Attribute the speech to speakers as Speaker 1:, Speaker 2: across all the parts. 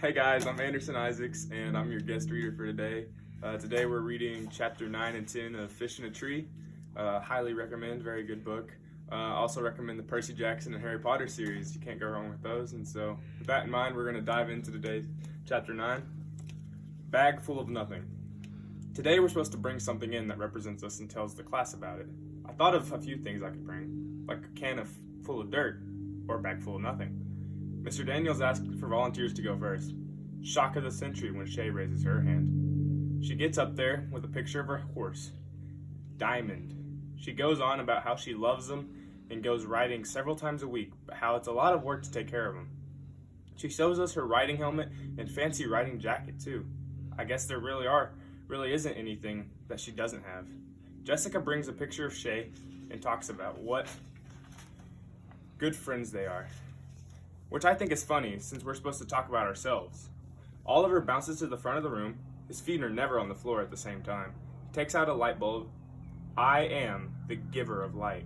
Speaker 1: Hey guys, I'm Anderson Isaacs, and I'm your guest reader for today. Today we're reading chapter 9 and 10 of Fish in a Tree. Highly recommend, very good book. Also recommend the Percy Jackson and Harry Potter series. You can't go wrong with those. And so with that in mind, we're going to dive into today's chapter 9, Bag Full of Nothing. Today we're supposed to bring something in that represents us and tells the class about it. I thought of a few things I could bring, like a can full of dirt, or a bag full of nothing. Mr. Daniels asked for volunteers to go first. Shock of the century when Shay raises her hand. She gets up there with a picture of her horse, Diamond. She goes on about how she loves him and goes riding several times a week, but how it's a lot of work to take care of him. She shows us her riding helmet and fancy riding jacket too. I guess there really isn't anything that she doesn't have. Jessica brings a picture of Shay and talks about what good friends they are, which I think is funny since we're supposed to talk about ourselves. Oliver bounces to the front of the room. His feet are never on the floor at the same time. He takes out a light bulb. I am the giver of light.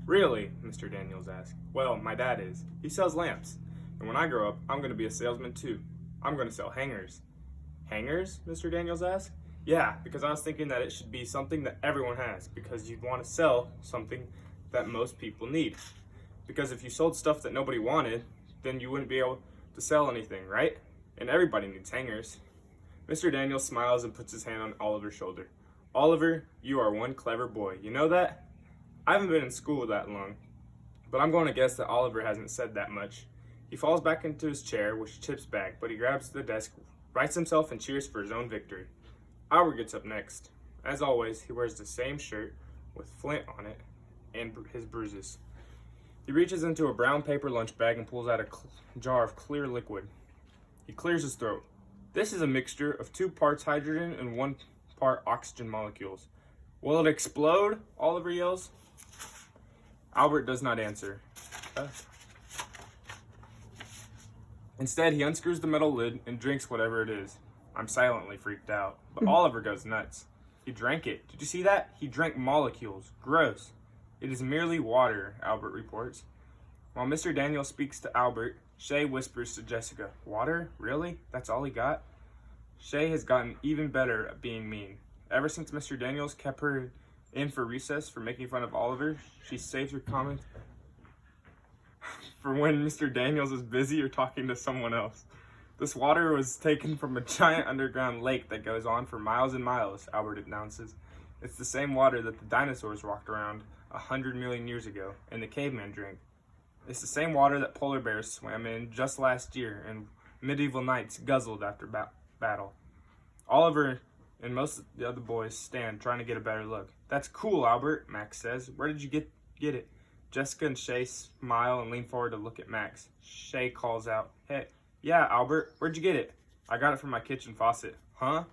Speaker 1: Really? Mr. Daniels asks. Well, my dad is. He sells lamps. And when I grow up, I'm going to be a salesman too. I'm going to sell hangers. Hangers? Mr. Daniels asks. Yeah, because I was thinking that it should be something that everyone has, because you'd want to sell something that most people need. Because if you sold stuff that nobody wanted, then you wouldn't be able to sell anything, right? And everybody needs hangers. Mr. Daniels smiles and puts his hand on Oliver's shoulder. Oliver, you are one clever boy. You know that? I haven't been in school that long, but I'm going to guess that Oliver hasn't said that much. He falls back into his chair, which tips back, but he grabs the desk, rights himself, and cheers for his own victory. Albert gets up next. As always, he wears the same shirt with Flint on it and his bruises. He reaches into a brown paper lunch bag and pulls out a jar of clear liquid. He clears his throat. This is a mixture of 2 parts hydrogen and 1 part oxygen molecules. Will it explode? Oliver yells. Albert does not answer. Instead, he unscrews the metal lid and drinks whatever it is. I'm silently freaked out, but Oliver goes nuts. He drank it. Did you see that? He drank molecules. Gross. It is merely water, Albert reports. While Mr. Daniels speaks to Albert, Shay whispers to Jessica, Water? Really? That's all he got? Shay has gotten even better at being mean. Ever since Mr. Daniels kept her in for recess for making fun of Oliver, she saves her comments for when Mr. Daniels is busy or talking to someone else. This water was taken from a giant underground lake that goes on for miles and miles, Albert announces. It's the same water that the dinosaurs walked around 100 million years ago and the caveman drank. It's the same water that polar bears swam in just last year and medieval knights guzzled after battle. Oliver and most of the other boys stand trying to get a better look. That's cool, Albert, Max says. Where did you get it? Jessica and Shay smile and lean forward to look at Max. Shay calls out, Hey, yeah, Albert, where'd you get it? I got it from my kitchen faucet. Huh?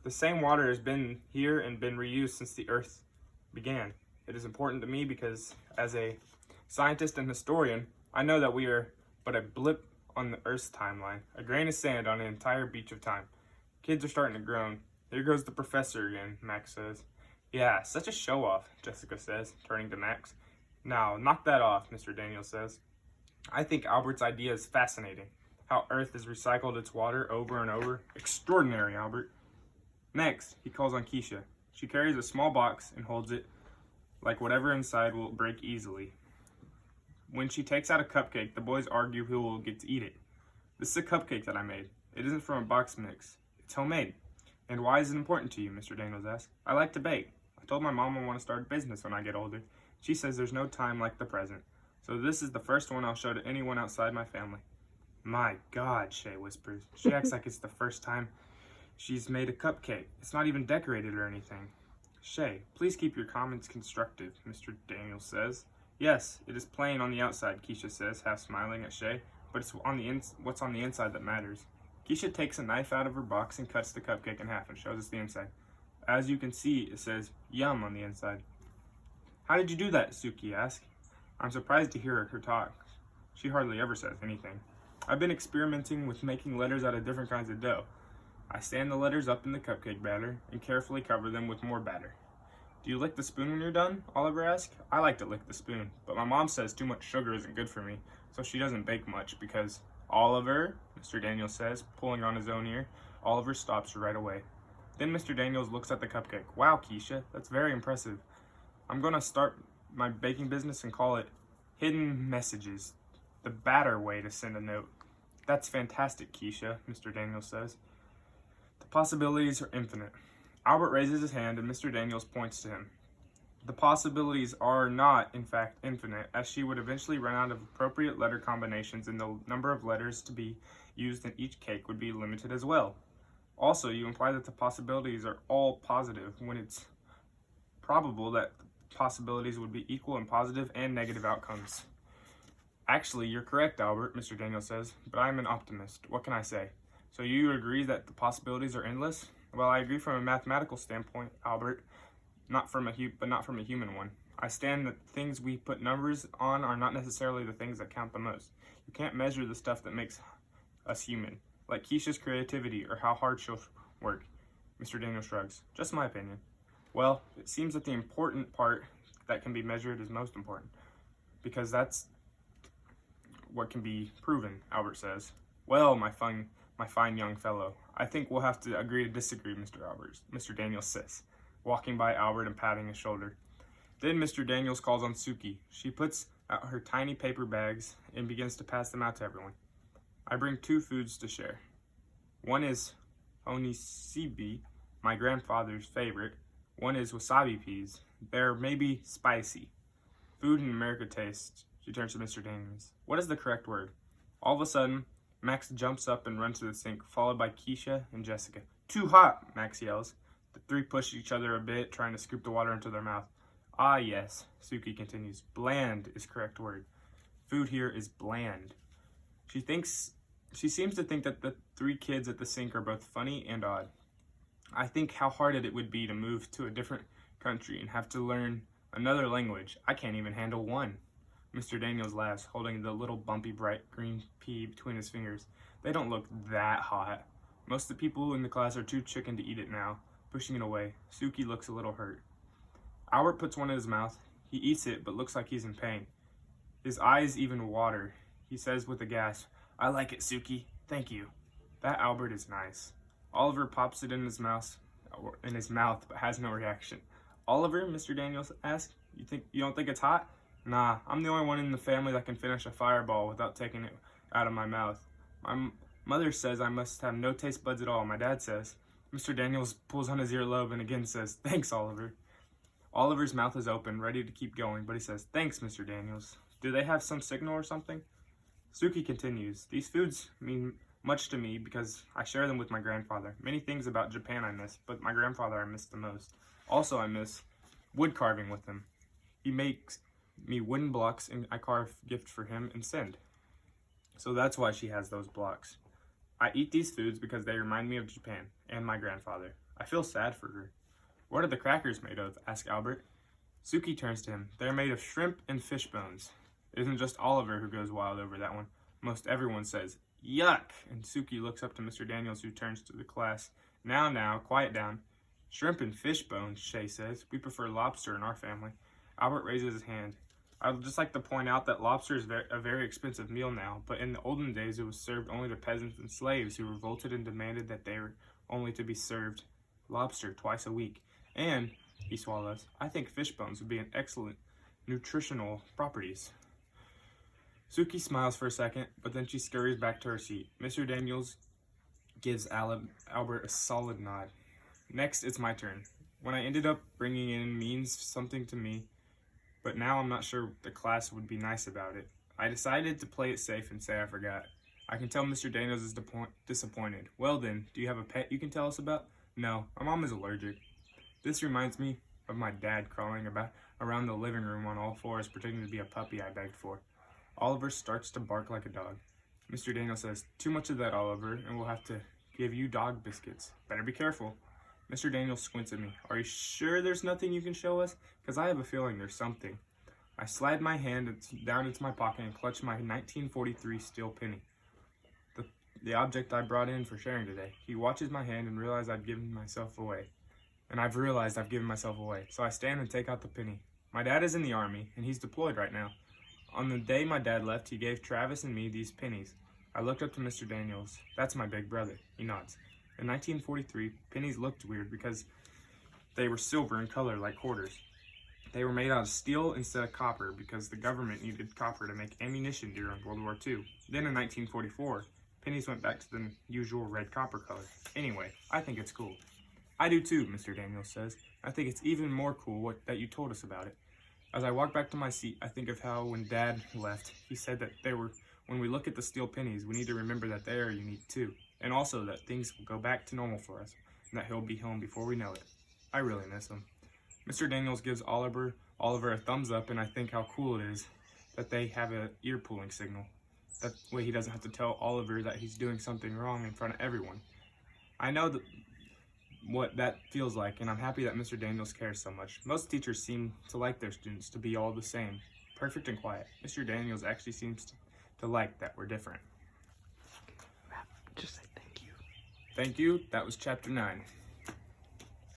Speaker 1: The same water has been here and been reused since the Earth began. It is important to me because, as a scientist and historian, I know that we are but a blip on the Earth's timeline, a grain of sand on an entire beach of time. Kids are starting to groan. Here goes the professor again, Max says. Yeah, such a show-off, Jessica says, turning to Max. Now, knock that off, Mr. Daniels says. I think Albert's idea is fascinating. How Earth has recycled its water over and over. Extraordinary, Albert. Next, he calls on Keisha. She carries a small box and holds it like whatever inside will break easily. When she takes out a cupcake, the boys argue who will get to eat it. This is a cupcake that I made. It isn't from a box mix. It's homemade. And why is it important to you, Mr. Daniels asks. I like to bake. I told my mom I want to start a business when I get older. She says there's no time like the present. So this is the first one I'll show to anyone outside my family. My God, Shay whispers. She acts like it's the first time she's made a cupcake. It's not even decorated or anything. Shay, please keep your comments constructive, Mr. Daniels says. Yes, it is plain on the outside, Keisha says, half smiling at Shay, but it's what's on the inside that matters. Keisha takes a knife out of her box and cuts the cupcake in half and shows us the inside. As you can see, it says, Yum on the inside. How did you do that, Suki asks. I'm surprised to hear her talk. She hardly ever says anything. I've been experimenting with making letters out of different kinds of dough. I stand the letters up in the cupcake batter and carefully cover them with more batter. Do you lick the spoon when you're done? Oliver asks. I like to lick the spoon, but my mom says too much sugar isn't good for me, so she doesn't bake much because Oliver, Mr. Daniels says, pulling on his own ear. Oliver stops right away. Then Mr. Daniels looks at the cupcake. Wow, Keisha, that's very impressive. I'm going to start my baking business and call it Hidden Messages, the badder way to send a note. That's fantastic, Keisha, Mr. Daniels says. The possibilities are infinite. Albert raises his hand and Mr. Daniels points to him. The possibilities are not, in fact, infinite, as she would eventually run out of appropriate letter combinations and the number of letters to be used in each cake would be limited as well. Also, you imply that the possibilities are all positive when it's probable that possibilities would be equal in positive and negative outcomes. Actually, you're correct, Albert, Mr. Daniels says, but I'm an optimist. What can I say? So you agree that the possibilities are endless? Well, I agree from a mathematical standpoint, Albert, but not from a human one. I stand that things we put numbers on are not necessarily the things that count the most. You can't measure the stuff that makes us human, like Keisha's creativity or how hard she'll work. Mr. Daniels shrugs. Just my opinion. Well, it seems that the important part that can be measured is most important, because that's what can be proven, Albert says. Well, my fine young fellow, I think we'll have to agree to disagree, Mr. Daniels says, walking by Albert and patting his shoulder. Then Mr. Daniels calls on Suki. She puts out her tiny paper bags and begins to pass them out to everyone. I bring 2 foods to share. One is onisibi, my grandfather's favorite. One is wasabi peas. They're maybe spicy. Food in America tastes. She turns to Mr. Daniels. What is the correct word? All of a sudden, Max jumps up and runs to the sink, followed by Keisha and Jessica. Too hot, Max yells. The 3 push each other a bit, trying to scoop the water into their mouth. Ah, yes, Suki continues. Bland is correct word. Food here is bland. She seems to think that the 3 kids at the sink are both funny and odd. I think how hard it would be to move to a different country and have to learn another language. I can't even handle one. Mr. Daniels laughs, holding the little bumpy bright green pea between his fingers. They don't look that hot. Most of the people in the class are too chicken to eat it now, pushing it away. Suki looks a little hurt. Albert puts one in his mouth. He eats it, but looks like he's in pain. His eyes even water. He says with a gasp, I like it, Suki. Thank you. That Albert is nice. Oliver pops it in his mouth, but has no reaction. Oliver, Mr. Daniels asks, you don't think it's hot? Nah, I'm the only one in the family that can finish a fireball without taking it out of my mouth. My mother says I must have no taste buds at all, my dad says. Mr. Daniels pulls on his earlobe and again says, Thanks, Oliver. Oliver's mouth is open, ready to keep going, but he says, Thanks, Mr. Daniels. Do they have some signal or something? Suki continues, These foods mean much to me because I share them with my grandfather. Many things about Japan I miss, but my grandfather I miss the most. Also, I miss wood carving with him. He makes me wooden blocks and I carve gifts for him and send. So that's why she has those blocks. I eat these foods because they remind me of Japan and my grandfather. I feel sad for her. What are the crackers made of? Asks Albert. Suki turns to him. They're made of shrimp and fish bones. It isn't just Oliver who goes wild over that one. Most everyone says, Yuck! And Suki looks up to Mr. Daniels, who turns to the class. Now, quiet down. Shrimp and fish bones, Shay says. We prefer lobster in our family. Albert raises his hand. I would just like to point out that lobster is a very expensive meal now, but in the olden days it was served only to peasants and slaves who revolted and demanded that they were only to be served lobster twice a week. And, he swallows, I think fish bones would be an excellent nutritional properties. Suki smiles for a second, but then she scurries back to her seat. Mr. Daniels gives Albert a solid nod. Next, it's my turn. When I ended up bringing in means something to me, but now I'm not sure the class would be nice about it. I decided to play it safe and say I forgot. I can tell Mr. Daniels is disappointed. Well then, do you have a pet you can tell us about? No, my mom is allergic. This reminds me of my dad crawling around the living room on all fours pretending to be a puppy I begged for. Oliver starts to bark like a dog. Mr. Daniels says, Too much of that, Oliver, and we'll have to give you dog biscuits. Better be careful. Mr. Daniels squints at me. Are you sure there's nothing you can show us? Because I have a feeling there's something. I slide my hand down into my pocket and clutch my 1943 steel penny. The object I brought in for sharing today. He watches my hand and realizes I've given myself away. So I stand and take out the penny. My dad is in the army, and he's deployed right now. On the day my dad left, he gave Travis and me these pennies. I looked up to Mr. Daniels. That's my big brother. He nods. In 1943, pennies looked weird because they were silver in color like quarters. They were made out of steel instead of copper because the government needed copper to make ammunition during World War II. Then in 1944, pennies went back to the usual red copper color. Anyway, I think it's cool. I do too, Mr. Daniels says. I think it's even more cool that you told us about it. As I walk back to my seat, I think of how when Dad left, he said that when we look at the steel pennies, we need to remember that they are unique too. And also that things will go back to normal for us, and that he'll be home before we know it. I really miss him. Mr. Daniels gives Oliver a thumbs up, and I think how cool it is that they have an ear pulling signal. That way he doesn't have to tell Oliver that he's doing something wrong in front of everyone. I know what that feels like, and I'm happy that Mr. Daniels cares so much. Most teachers seem to like their students to be all the same, perfect and quiet. Mr. Daniels actually seems to like that we're different.
Speaker 2: Just say thank you.
Speaker 1: Thank you. That was chapter 9.